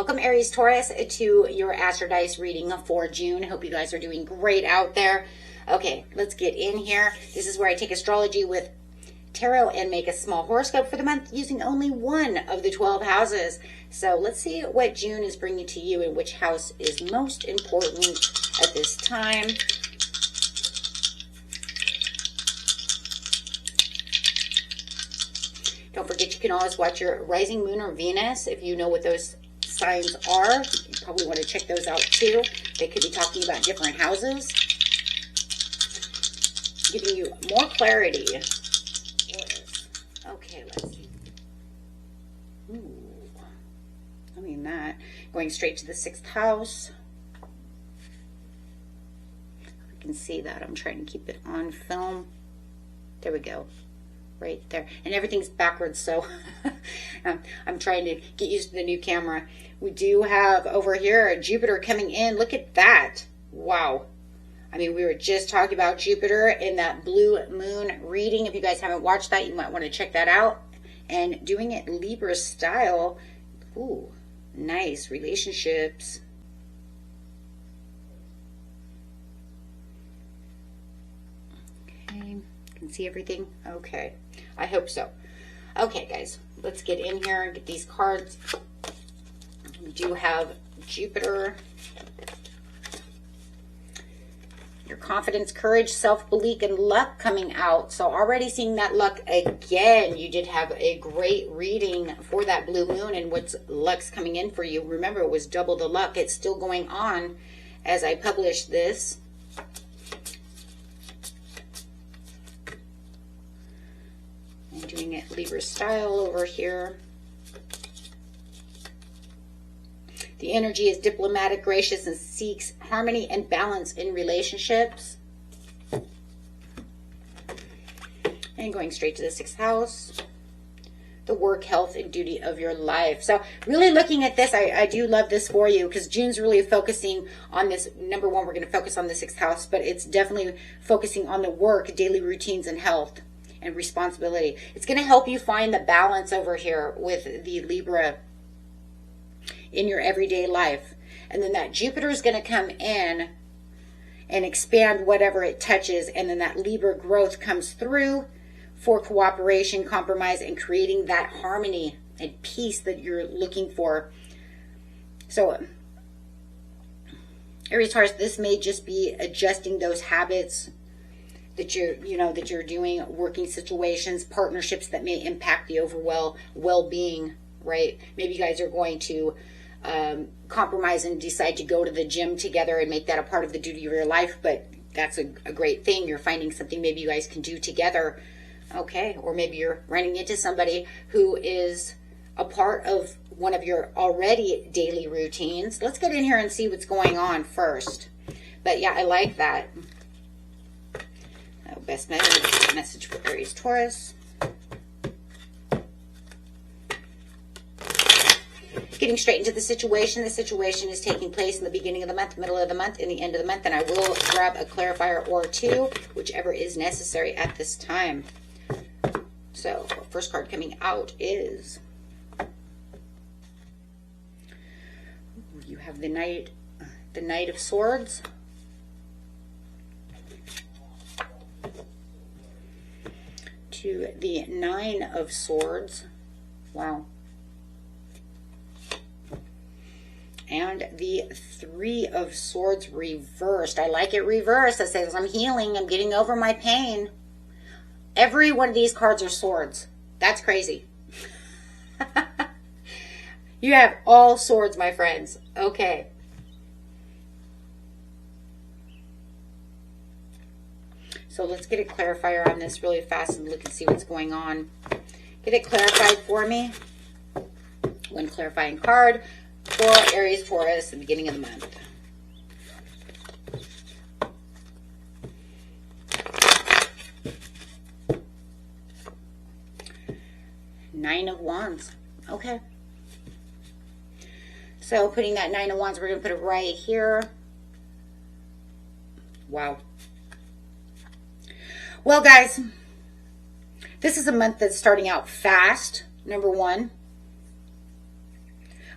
Welcome Aries, Taurus to your Astrodice reading for June. Hope you guys are doing great out there. Okay, let's get in here. This is where I take astrology with tarot and make a small horoscope for the month using only one of the 12 houses. So let's see what June is bringing to you and which house is most important at this time. Don't forget, you can always watch your rising moon or Venus if you know what those signs are. You probably want to check those out too. They could be talking about different houses. Giving you more clarity. Okay, let's see. Ooh, I mean that. Going straight to the 6th house. I can see that. I'm trying to keep it on film. There we go. Right there, and everything's backwards, so I'm trying to get used to the new camera. We do have over here Jupiter coming in. Look at that. Wow. I mean, we were just talking about Jupiter in that blue moon reading. If you guys haven't watched that, you might want to check that out. And doing it Libra style. Ooh, nice relationships. Okay, can see everything. Okay, I hope so. Okay, guys, let's get in here and get these cards. We do have Jupiter, your confidence, courage, self-belief, and luck coming out. So already seeing that luck again. You did have a great reading for that blue moon and what's luck's coming in for you. Remember, it was double the luck. It's still going on as I publish this. I'm doing it Libra style over here. The energy is diplomatic, gracious, and seeks harmony and balance in relationships. And going straight to the 6th house. The work, health, and duty of your life. So really looking at this, I do love this for you because June's really focusing on this. Number one, we're going to focus on the 6th house, but it's definitely focusing on the work, daily routines, and health and responsibility. It's going to help you find the balance over here with the Libra in your everyday life. And then that Jupiter is going to come in and expand whatever it touches. And then that Libra growth comes through for cooperation, compromise, and creating that harmony and peace that you're looking for. So Aries, Taurus, this may just be adjusting those habits that you're doing, working situations, partnerships that may impact the overall well-being, right? Maybe you guys are going to compromise and decide to go to the gym together and make that a part of the duty of your life, but that's a great thing. You're finding something maybe you guys can do together. Okay, or maybe you're running into somebody who is a part of one of your already daily routines. Let's get in here and see what's going on first. But yeah, I like that. Best message for Aries, Taurus. Getting straight into the situation. The situation is taking place in the beginning of the month, middle of the month, and the end of the month. And I will grab a clarifier or two, whichever is necessary at this time. So, first card coming out is... you have the Knight of Swords. To the 9 of Swords. Wow. And the 3 of Swords reversed. I like it reversed. It says I'm healing. I'm getting over my pain. Every one of these cards are swords. That's crazy. You have all swords, my friends. Okay. So let's get a clarifier on this really fast and look and see what's going on. Get it clarified for me. One clarifying card for Aries, Taurus, at the beginning of the month. Nine of Wands. Okay. So putting that 9 of Wands, we're going to put it right here. Wow. Well, guys, this is a month that's starting out fast, number one.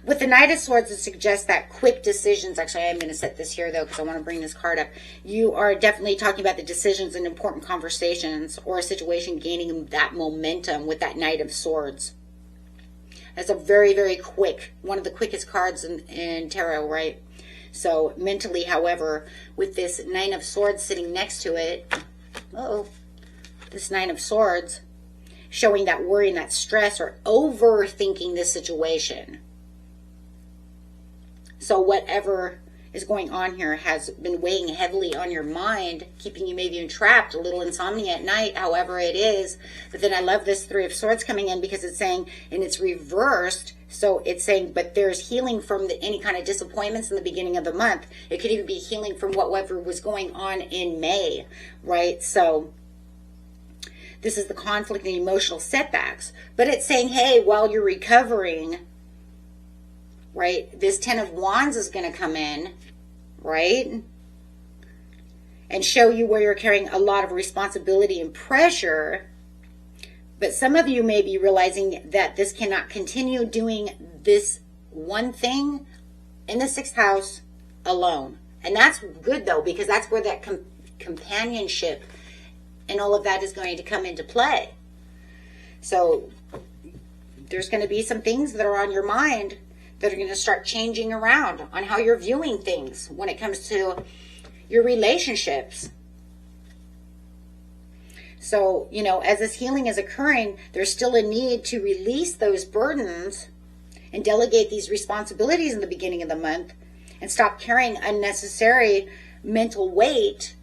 With the Knight of Swords, it suggests that quick decisions. Actually, I am going to set this here, though, because I want to bring this card up. You are definitely talking about the decisions and important conversations or a situation gaining that momentum with that Knight of Swords. That's a very, very quick, one of the quickest cards in tarot, right? So mentally, however, with this Nine of Swords sitting next to it, this Nine of Swords, showing that worry and that stress or overthinking this situation. So whatever is going on here has been weighing heavily on your mind, keeping you maybe entrapped, a little insomnia at night, however it is. But then I love this Three of Swords coming in because it's saying, and it's reversed, so it's saying, but there's healing from any kind of disappointments in the beginning of the month. It could even be healing from whatever was going on in May, right? So this is the conflict and emotional setbacks. But it's saying, hey, while you're recovering, right, this Ten of Wands is going to come in, right, and show you where you're carrying a lot of responsibility and pressure. But some of you may be realizing that this cannot continue doing this one thing in the 6th house alone. And that's good, though, because that's where that companionship and all of that is going to come into play. So there's going to be some things that are on your mind that are going to start changing around on how you're viewing things when it comes to your relationships. So, you know, as this healing is occurring, there's still a need to release those burdens and delegate these responsibilities in the beginning of the month and stop carrying unnecessary mental weight.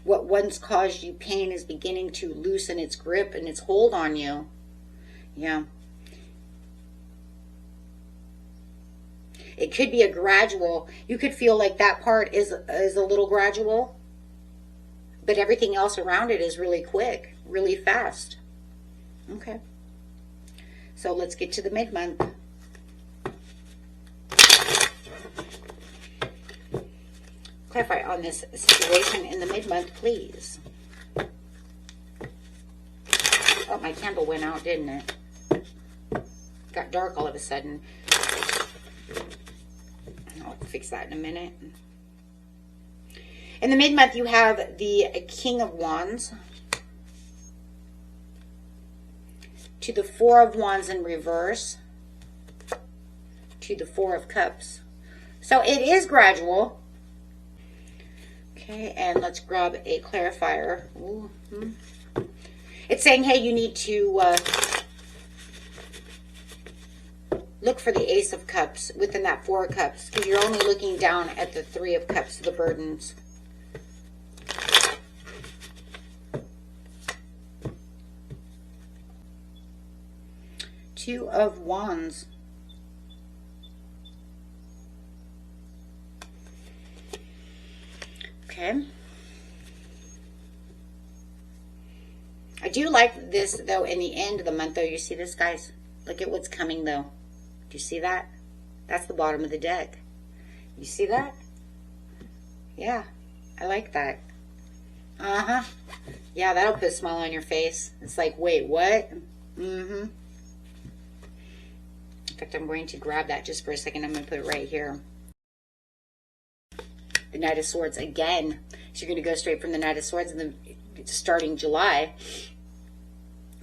What once caused you pain is beginning to loosen its grip and its hold on you. Yeah. It could be a gradual. You could feel like that part is a little gradual, but everything else around it is really quick, really fast. Okay. So let's get to the mid-month. Clarify on this situation in the mid-month, please. Oh, my candle went out, didn't it? Got dark all of a sudden. I'll fix that in a minute. In the mid-month, you have the King of Wands to the Four of Wands in reverse to the Four of Cups. So it is gradual. Okay, and let's grab a clarifier. It's saying, hey, you need to look for the Ace of Cups within that Four of Cups, because you're only looking down at the Three of Cups, the burdens. Two of Wands. Okay. I do like this, though, in the end of the month, though. You see this, guys? Look at what's coming, though. Do you see that? That's the bottom of the deck. You see that? Yeah, I like that. Uh-huh. Yeah, that'll put a smile on your face. It's like, wait, what? Mm-hmm. In fact, I'm going to grab that just for a second. I'm going to put it right here. The Knight of Swords again. So you're going to go straight from the Knight of Swords and then starting July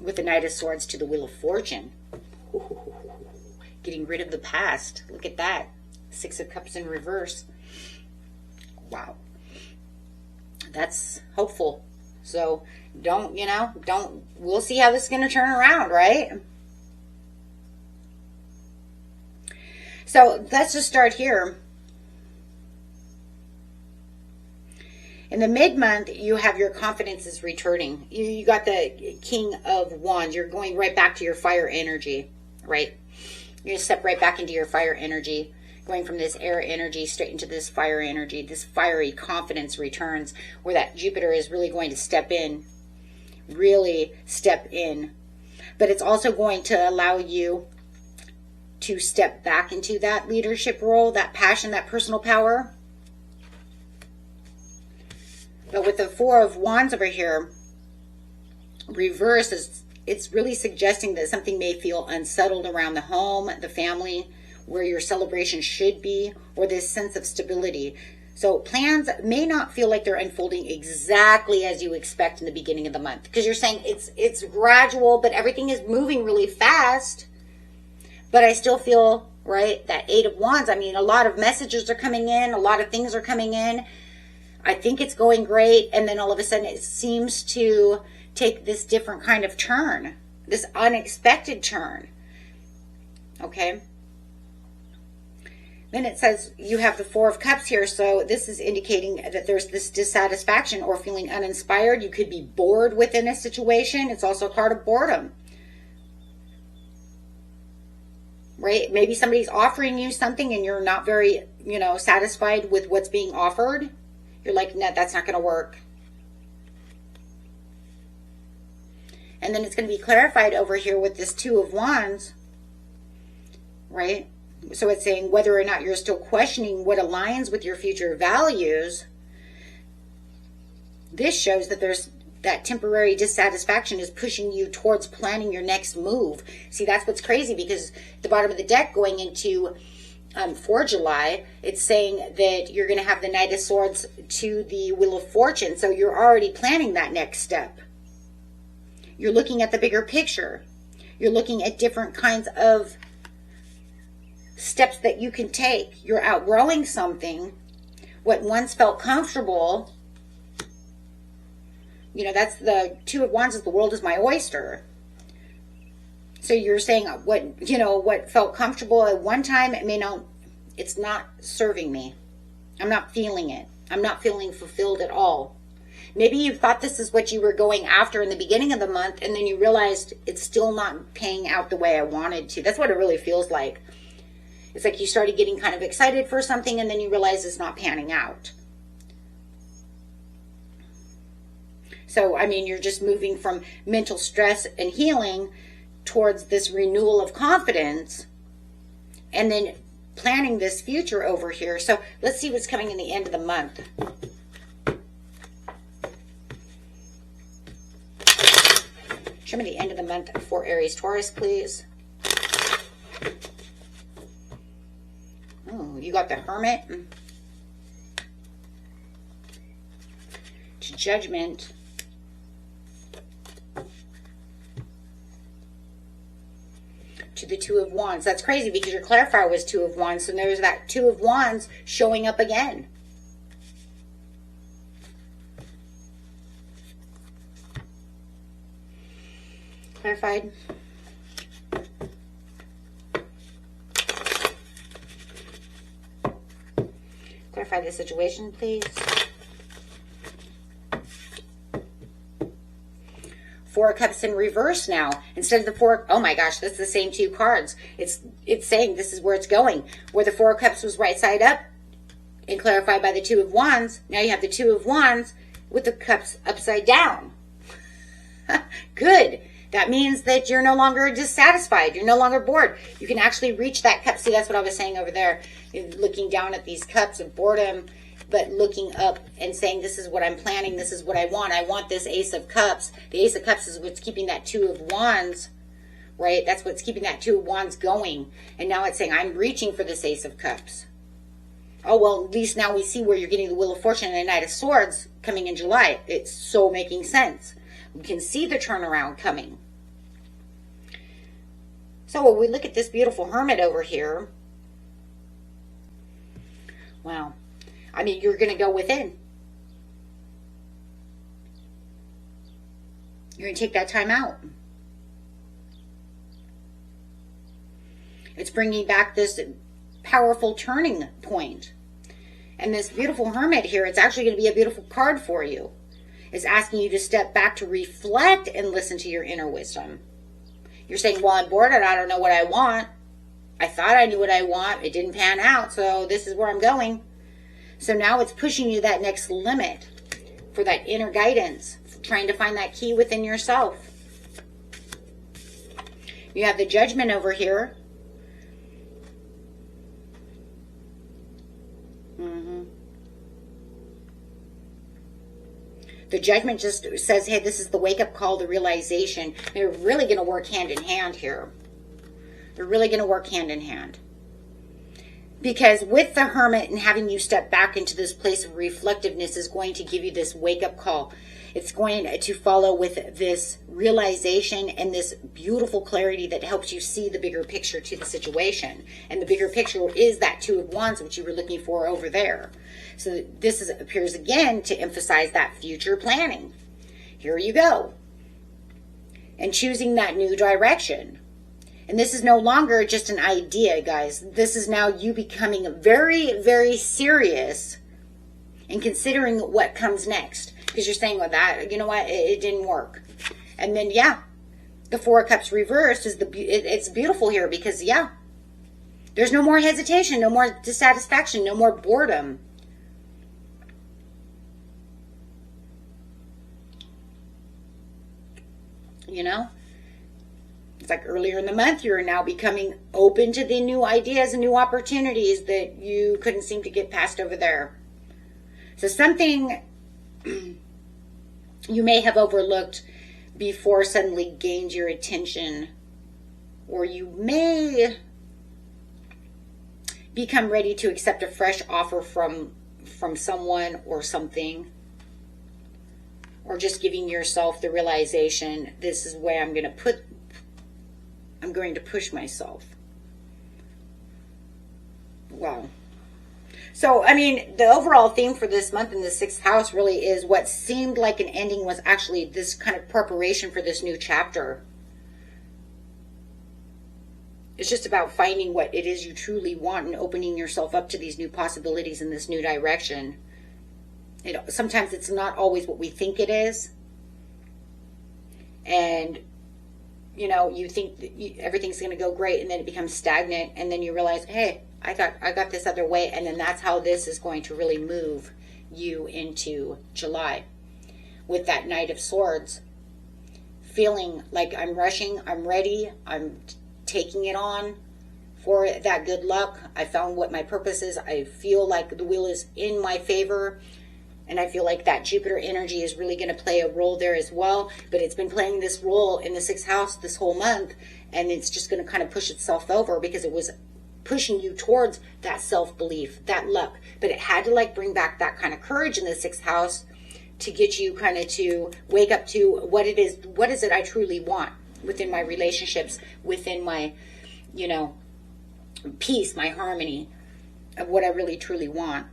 with the Knight of Swords to the Wheel of Fortune. Ooh, getting rid of the past. Look at that. Six of Cups in reverse. Wow. That's hopeful. So we'll see how this is going to turn around, right? So let's just start here. In the mid-month, you have your confidence is returning. You got the King of Wands. You're going right back to your fire energy, right? You're going to step right back into your fire energy, going from this air energy straight into this fire energy. This fiery confidence returns, where that Jupiter is really going to step in, really step in. But it's also going to allow you to step back into that leadership role, that passion, that personal power. But with the Four of Wands over here, reverse it's really suggesting that something may feel unsettled around the home, the family, where your celebration should be, or this sense of stability. So plans may not feel like they're unfolding exactly as you expect in the beginning of the month, because you're saying it's gradual, but everything is moving really fast. But I still feel, right, that Eight of Wands, I mean, a lot of messages are coming in, a lot of things are coming in. I think it's going great, and then all of a sudden it seems to take this different kind of turn, this unexpected turn. Okay? Then it says you have the Four of Cups here, so this is indicating that there's this dissatisfaction or feeling uninspired. You could be bored within a situation. It's also a card of boredom. Right? Maybe somebody's offering you something and you're not very, satisfied with what's being offered. You're like, no, that's not going to work. And then it's going to be clarified over here with this Two of Wands, right? So it's saying whether or not you're still questioning what aligns with your future values. This shows that there's that temporary dissatisfaction is pushing you towards planning your next move. See, that's what's crazy, because the bottom of the deck going into for July, it's saying that you're going to have the Knight of Swords to the Wheel of Fortune. So you're already planning that next step. You're looking at the bigger picture. You're looking at different kinds of steps that you can take. You're outgrowing something. What once felt comfortable, that's the Two of Wands, is the world is my oyster. So you're saying what felt comfortable at one time, it's not serving me. I'm not feeling it. I'm not feeling fulfilled at all. Maybe you thought this is what you were going after in the beginning of the month, and then you realized it's still not paying out the way I wanted to. That's what it really feels like. It's like you started getting kind of excited for something, and then you realize it's not panning out. So, I mean, you're just moving from mental stress and healing towards this renewal of confidence, and then planning this future over here. So let's see what's coming in the end of the month. Show me the end of the month for Aries, Taurus, please. Oh, you got the Hermit. To Judgment. To the Two of Wands. That's crazy, because your clarifier was Two of Wands. So there's that Two of Wands showing up again. Clarified. Clarify the situation, please. Four of Cups in reverse now. Instead of the four, oh my gosh, that's the same two cards. It's saying this is where it's going. Where the Four of Cups was right side up and clarified by the Two of Wands, now you have the Two of Wands with the cups upside down. Good. That means that you're no longer dissatisfied. You're no longer bored. You can actually reach that cup. See, that's what I was saying over there. Looking down at these cups of boredom, but looking up and saying, this is what I'm planning. This is what I want. I want this Ace of Cups. The Ace of Cups is what's keeping that Two of Wands, right? That's what's keeping that Two of Wands going. And now it's saying, I'm reaching for this Ace of Cups. Oh, well, at least now we see where you're getting the Wheel of Fortune and the Knight of Swords coming in July. It's so making sense. We can see the turnaround coming. So when we look at this beautiful Hermit over here, wow. I mean, you're going to go within. You're going to take that time out. It's bringing back this powerful turning point. And this beautiful Hermit here, it's actually going to be a beautiful card for you. It's asking you to step back to reflect and listen to your inner wisdom. You're saying, well, I'm bored and I don't know what I want. I thought I knew what I want. It didn't pan out, so this is where I'm going. So now it's pushing you to that next limit for that inner guidance, trying to find that key within yourself. You have the Judgment over here. The Judgment just says, hey, this is the wake-up call, the realization. They're really going to work hand in hand here. They're really going to work hand in hand. Because with the Hermit and having you step back into this place of reflectiveness is going to give you this wake-up call. It's going to follow with this realization and this beautiful clarity that helps you see the bigger picture to the situation. And the bigger picture is that Two of Wands, which you were looking for over there. So this appears again to emphasize that future planning. Here you go. And choosing that new direction. And this is no longer just an idea, guys. This is now you becoming very, very serious and considering what comes next. Because you're saying, well, that, you know what, it didn't work. And then, yeah, the Four of Cups reversed is it's beautiful here because, yeah, there's no more hesitation, no more dissatisfaction, no more boredom. You know? It's like earlier in the month, you're now becoming open to the new ideas and new opportunities that you couldn't seem to get past over there. So something you may have overlooked before suddenly gained your attention, or you may become ready to accept a fresh offer from someone or something, or just giving yourself the realization, this is where I'm going to push myself. Wow. So, I mean, the overall theme for this month in the 6th house really is what seemed like an ending was actually this kind of preparation for this new chapter. It's just about finding what it is you truly want and opening yourself up to these new possibilities in this new direction. Sometimes it's not always what we think it is. And, you know, you think that everything's going to go great, and then it becomes stagnant, and then you realize, hey, I got this other way, and then that's how this is going to really move you into July. With that Knight of Swords, feeling like I'm rushing, I'm ready, I'm taking it on for that good luck. I found what my purpose is. I feel like the wheel is in my favor, and I feel like that Jupiter energy is really going to play a role there as well. But it's been playing this role in the 6th house this whole month, and it's just going to kind of push itself over because it was pushing you towards that self-belief, that luck. But it had to like bring back that kind of courage in the 6th house to get you kind of to wake up to what is it I truly want within my relationships, within my, you know, peace, my harmony, of what I really truly want.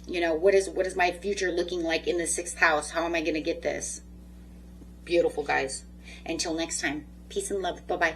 You know, what is my future looking like in the 6th house? How am I going to get this? Beautiful, guys. Until next time, peace and love. Bye-bye.